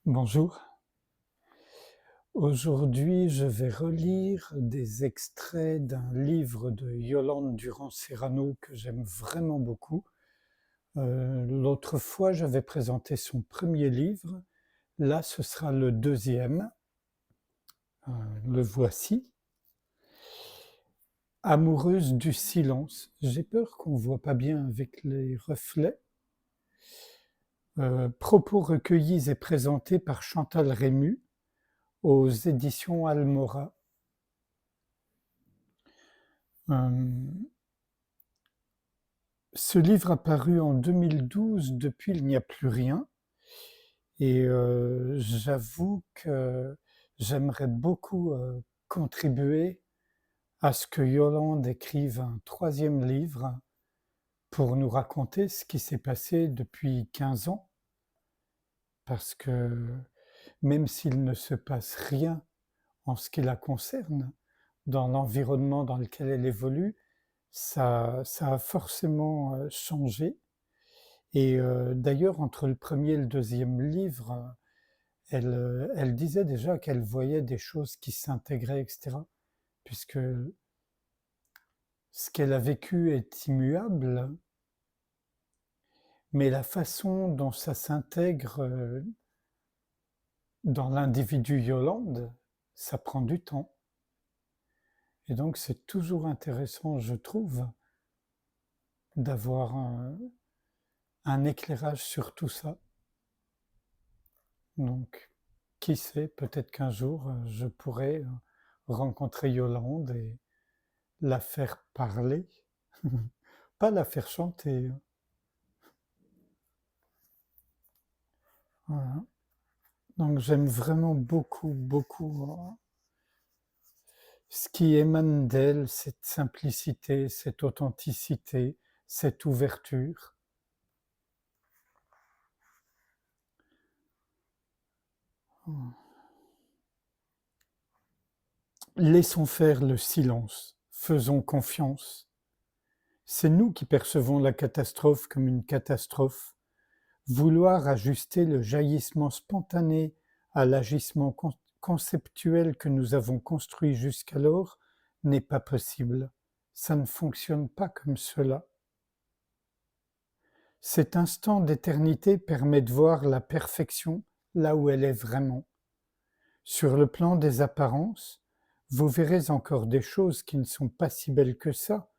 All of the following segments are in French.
Bonjour. Aujourd'hui, je vais relire des extraits d'un livre de Yolande Durand-Serrano que j'aime vraiment beaucoup. L'autre fois, j'avais présenté son premier livre. Là, ce sera le deuxième. Le voici. Amoureuse du silence. J'ai peur qu'on ne voit pas bien avec les reflets. Propos recueillis et présentés par Chantal Rému aux éditions Almora. Ce livre a paru en 2012, depuis il n'y a plus rien et j'avoue que j'aimerais beaucoup, contribuer à ce que Yolande écrive un troisième livre pour nous raconter ce qui s'est passé depuis 15 ans. Parce que même s'il ne se passe rien en ce qui la concerne, dans l'environnement dans lequel elle évolue, ça a forcément, changé. Et d'ailleurs, entre le premier et le deuxième livre, elle disait déjà qu'elle voyait des choses qui s'intégraient, etc. Puisque ce qu'elle a vécu est immuable, mais la façon dont ça s'intègre dans l'individu Yolande, ça prend du temps. Et donc c'est toujours intéressant, je trouve, d'avoir un éclairage sur tout ça. Donc, qui sait, peut-être qu'un jour, je pourrai rencontrer Yolande et la faire parler, pas la faire chanter. Voilà. Donc j'aime vraiment beaucoup, beaucoup ce qui émane d'elle, cette simplicité, cette authenticité, cette ouverture. Laissons faire le silence, faisons confiance. C'est nous qui percevons la catastrophe comme une catastrophe. Vouloir ajuster le jaillissement spontané à l'agissement conceptuel que nous avons construit jusqu'alors n'est pas possible. Ça ne fonctionne pas comme cela. Cet instant d'éternité permet de voir la perfection là où elle est vraiment. Sur le plan des apparences, vous verrez encore des choses qui ne sont pas si belles que ça,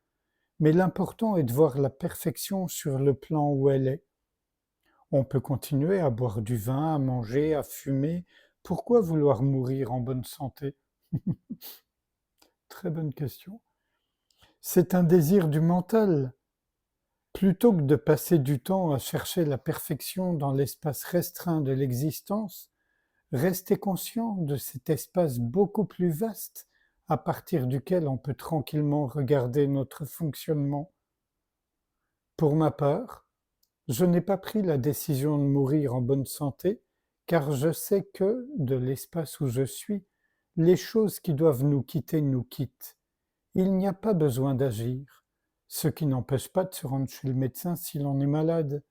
mais l'important est de voir la perfection sur le plan où elle est. On peut continuer à boire du vin, à manger, à fumer. Pourquoi vouloir mourir en bonne santé? Très bonne question. C'est un désir du mental. Plutôt que de passer du temps à chercher la perfection dans l'espace restreint de l'existence, restez conscient de cet espace beaucoup plus vaste à partir duquel on peut tranquillement regarder notre fonctionnement. Pour ma part, je n'ai pas pris la décision de mourir en bonne santé, car je sais que, de l'espace où je suis, les choses qui doivent nous quitter nous quittent. Il n'y a pas besoin d'agir, ce qui n'empêche pas de se rendre chez le médecin si l'on est malade.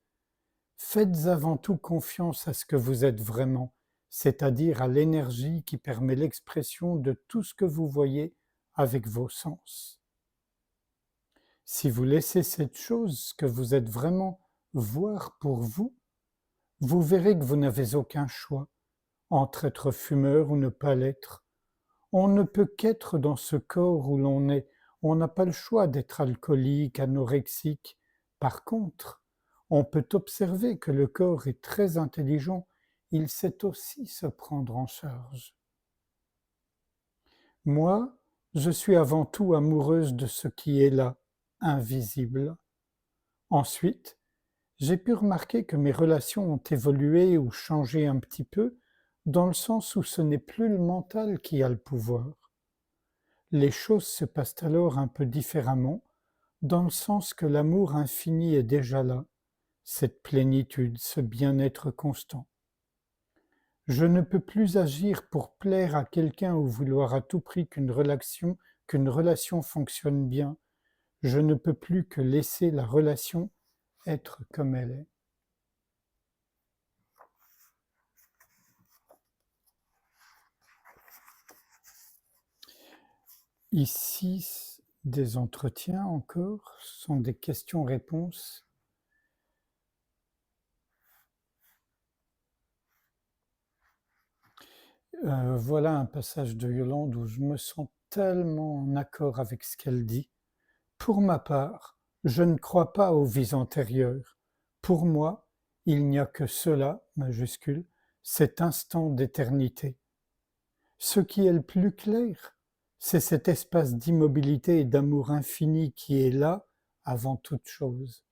Faites avant tout confiance à ce que vous êtes vraiment, c'est-à-dire à l'énergie qui permet l'expression de tout ce que vous voyez avec vos sens. Si vous laissez cette chose que vous êtes vraiment voir pour vous, vous verrez que vous n'avez aucun choix entre être fumeur ou ne pas l'être. On ne peut qu'être dans ce corps où l'on est. On n'a pas le choix d'être alcoolique, anorexique. Par contre, on peut observer que le corps est très intelligent. Il sait aussi se prendre en charge. Moi, je suis avant tout amoureuse de ce qui est là, invisible. Ensuite, j'ai pu remarquer que mes relations ont évolué ou changé un petit peu, dans le sens où ce n'est plus le mental qui a le pouvoir. Les choses se passent alors un peu différemment, dans le sens que l'amour infini est déjà là, cette plénitude, ce bien-être constant. Je ne peux plus agir pour plaire à quelqu'un ou vouloir à tout prix qu'une relation fonctionne bien. Je ne peux plus que laisser la relation être comme elle est. Ici, des entretiens encore, sont des questions-réponses. Voilà un passage de Yolande où je me sens tellement en accord avec ce qu'elle dit. Pour ma part, je ne crois pas aux vies antérieures. Pour moi, il n'y a que cela, majuscule, cet instant d'éternité. Ce qui est le plus clair, c'est cet espace d'immobilité et d'amour infini qui est là avant toute chose.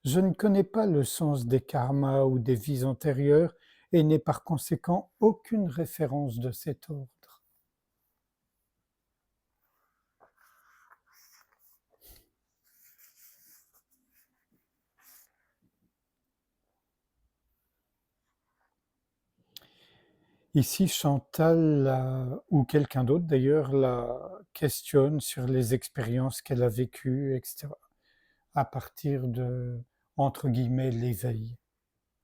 Je ne connais pas le sens des karmas ou des vies antérieures et n'ai par conséquent aucune référence de cet ordre. Ici, Chantal, ou quelqu'un d'autre d'ailleurs, la questionne sur les expériences qu'elle a vécues, etc., à partir de, entre guillemets, l'éveil.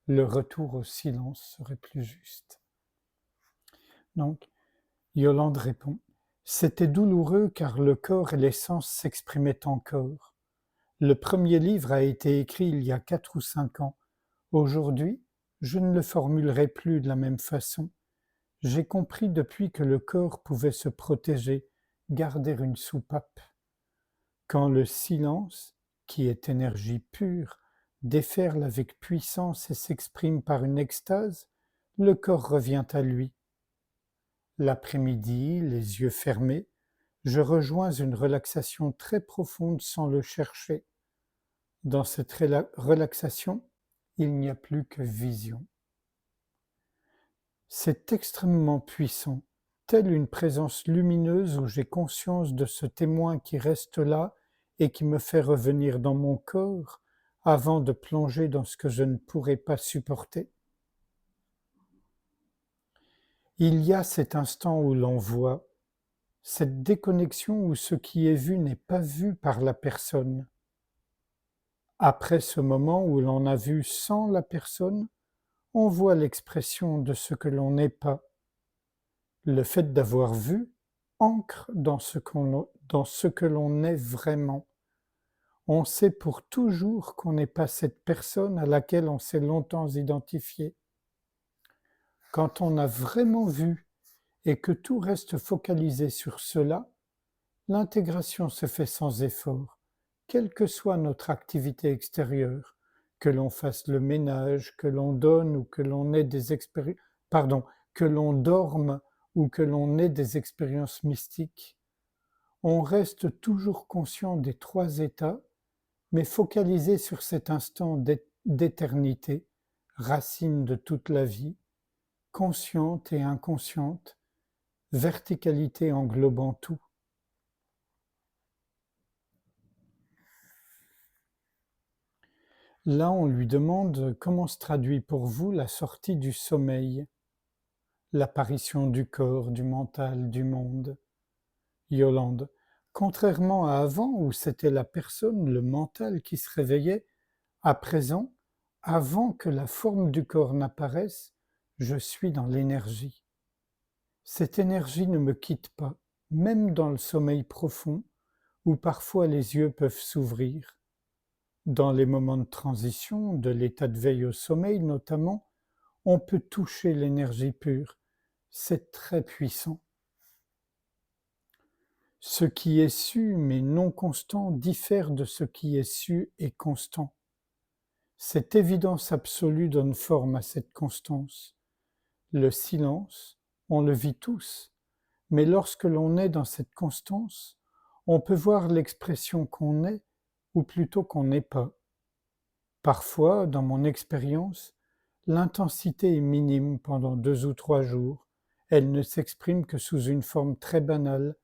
Le retour au silence serait plus juste. Donc, Yolande répond, c'était douloureux car le corps et l'essence s'exprimaient encore. Le premier livre a été écrit il y a 4 ou 5 ans. Aujourd'hui, je ne le formulerai plus de la même façon. J'ai compris depuis que le corps pouvait se protéger, garder une soupape. Quand le silence, qui est énergie pure, déferle avec puissance et s'exprime par une extase, le corps revient à lui. L'après-midi, les yeux fermés, je rejoins une relaxation très profonde sans le chercher. Dans cette relaxation, il n'y a plus que vision. C'est extrêmement puissant, telle une présence lumineuse où j'ai conscience de ce témoin qui reste là et qui me fait revenir dans mon corps avant de plonger dans ce que je ne pourrais pas supporter. Il y a cet instant où l'on voit, cette déconnexion où ce qui est vu n'est pas vu par la personne. Après ce moment où l'on a vu sans la personne, on voit l'expression de ce que l'on n'est pas. Le fait d'avoir vu ancre dans ce que l'on est vraiment. On sait pour toujours qu'on n'est pas cette personne à laquelle on s'est longtemps identifié. Quand on a vraiment vu et que tout reste focalisé sur cela, l'intégration se fait sans effort, quelle que soit notre activité extérieure, que l'on fasse le ménage, que l'on donne ou que l'on ait des que l'on dorme ou que l'on ait des expériences mystiques. On reste toujours conscient des 3 états, mais focalisé sur cet instant d'éternité, racine de toute la vie, consciente et inconsciente, verticalité englobant tout. Là, on lui demande comment se traduit pour vous la sortie du sommeil, l'apparition du corps, du mental, du monde. Yolande, contrairement à avant où c'était la personne, le mental qui se réveillait, à présent, avant que la forme du corps n'apparaisse, je suis dans l'énergie. Cette énergie ne me quitte pas, même dans le sommeil profond, où parfois les yeux peuvent s'ouvrir. Dans les moments de transition, de l'état de veille au sommeil notamment, on peut toucher l'énergie pure. C'est très puissant. Ce qui est su mais non constant diffère de ce qui est su et constant. Cette évidence absolue donne forme à cette constance. Le silence, on le vit tous, mais lorsque l'on est dans cette constance, on peut voir l'expression qu'on est, ou plutôt qu'on n'est pas. Parfois, dans mon expérience, l'intensité est minime pendant 2 ou 3 jours, elle ne s'exprime que sous une forme très banale,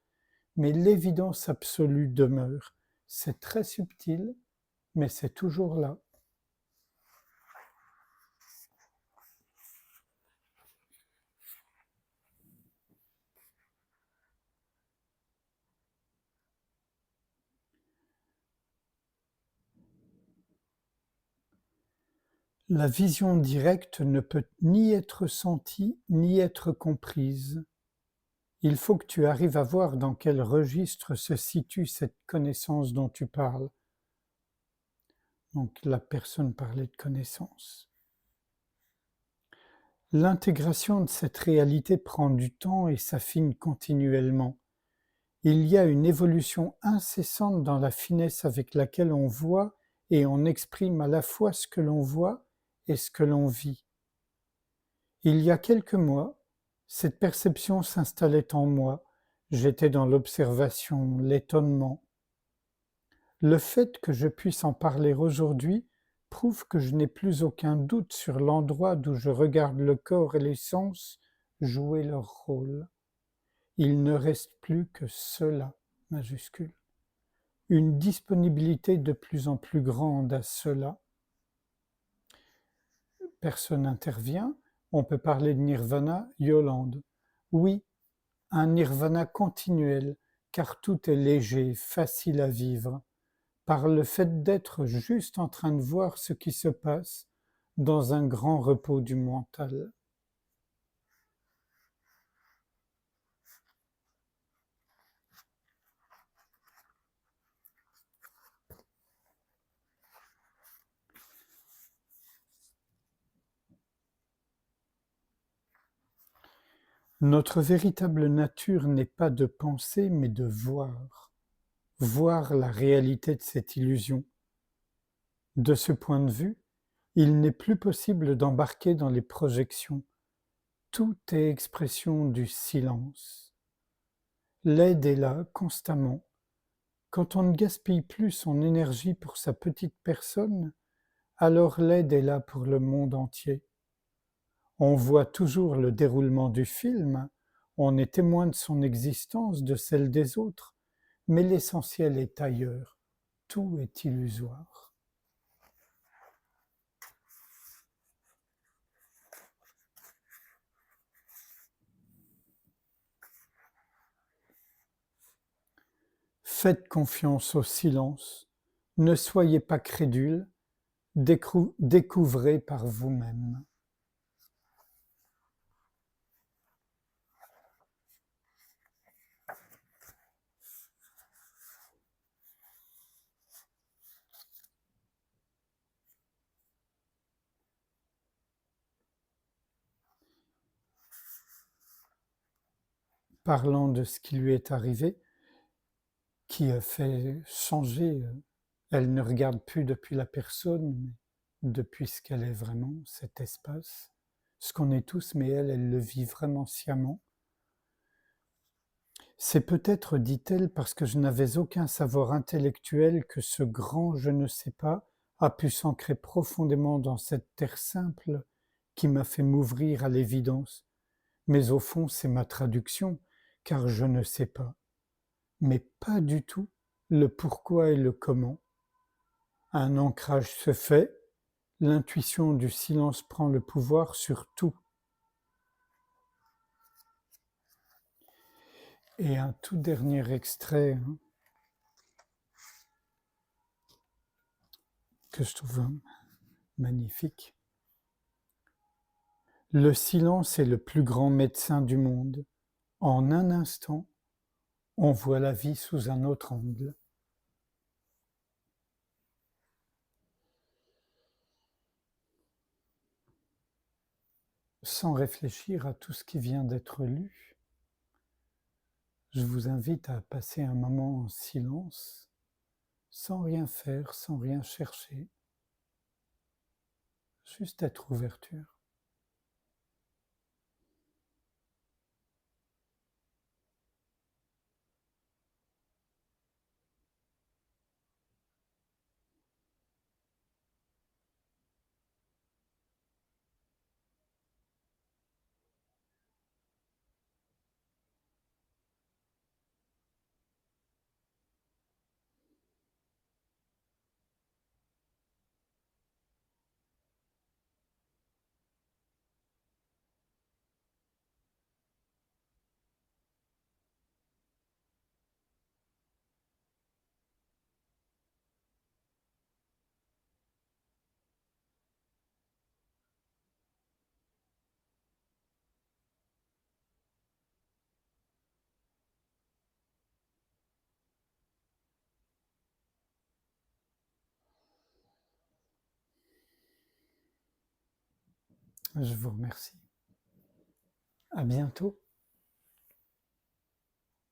mais l'évidence absolue demeure. C'est très subtil, mais c'est toujours là. La vision directe ne peut ni être sentie ni être comprise. Il faut que tu arrives à voir dans quel registre se situe cette connaissance dont tu parles. Donc la personne parlait de connaissance. L'intégration de cette réalité prend du temps et s'affine continuellement. Il y a une évolution incessante dans la finesse avec laquelle on voit et on exprime à la fois ce que l'on voit et ce que l'on vit. Il y a quelques mois, cette perception s'installait en moi. J'étais dans l'observation, l'étonnement. Le fait que je puisse en parler aujourd'hui prouve que je n'ai plus aucun doute sur l'endroit d'où je regarde le corps et les sens jouer leur rôle. Il ne reste plus que cela, majuscule. Une disponibilité de plus en plus grande à cela. Personne n'intervient. On peut parler de nirvana, Yolande. Oui, un nirvana continuel, car tout est léger, facile à vivre, par le fait d'être juste en train de voir ce qui se passe dans un grand repos du mental. Notre véritable nature n'est pas de penser, mais de voir. Voir la réalité de cette illusion. De ce point de vue, il n'est plus possible d'embarquer dans les projections. Tout est expression du silence. L'aide est là, constamment. Quand on ne gaspille plus son énergie pour sa petite personne, alors l'aide est là pour le monde entier. On voit toujours le déroulement du film, on est témoin de son existence, de celle des autres, mais l'essentiel est ailleurs. Tout est illusoire. Faites confiance au silence, ne soyez pas crédules, découvrez par vous-même. Parlant de ce qui lui est arrivé, qui a fait changer, elle ne regarde plus depuis la personne, mais depuis ce qu'elle est vraiment, cet espace, ce qu'on est tous, mais elle le vit vraiment sciemment. C'est peut-être, dit-elle, parce que je n'avais aucun savoir intellectuel que ce grand je ne sais pas a pu s'ancrer profondément dans cette terre simple qui m'a fait m'ouvrir à l'évidence. Mais au fond, c'est ma traduction, car je ne sais pas. Mais pas du tout le pourquoi et le comment. Un ancrage se fait, l'intuition du silence prend le pouvoir sur tout. Et un tout dernier extrait que je trouve magnifique. Le silence est le plus grand médecin du monde. En un instant, on voit la vie sous un autre angle. Sans réfléchir à tout ce qui vient d'être lu, je vous invite à passer un moment en silence, sans rien faire, sans rien chercher, juste être ouverture. Je vous remercie. À bientôt.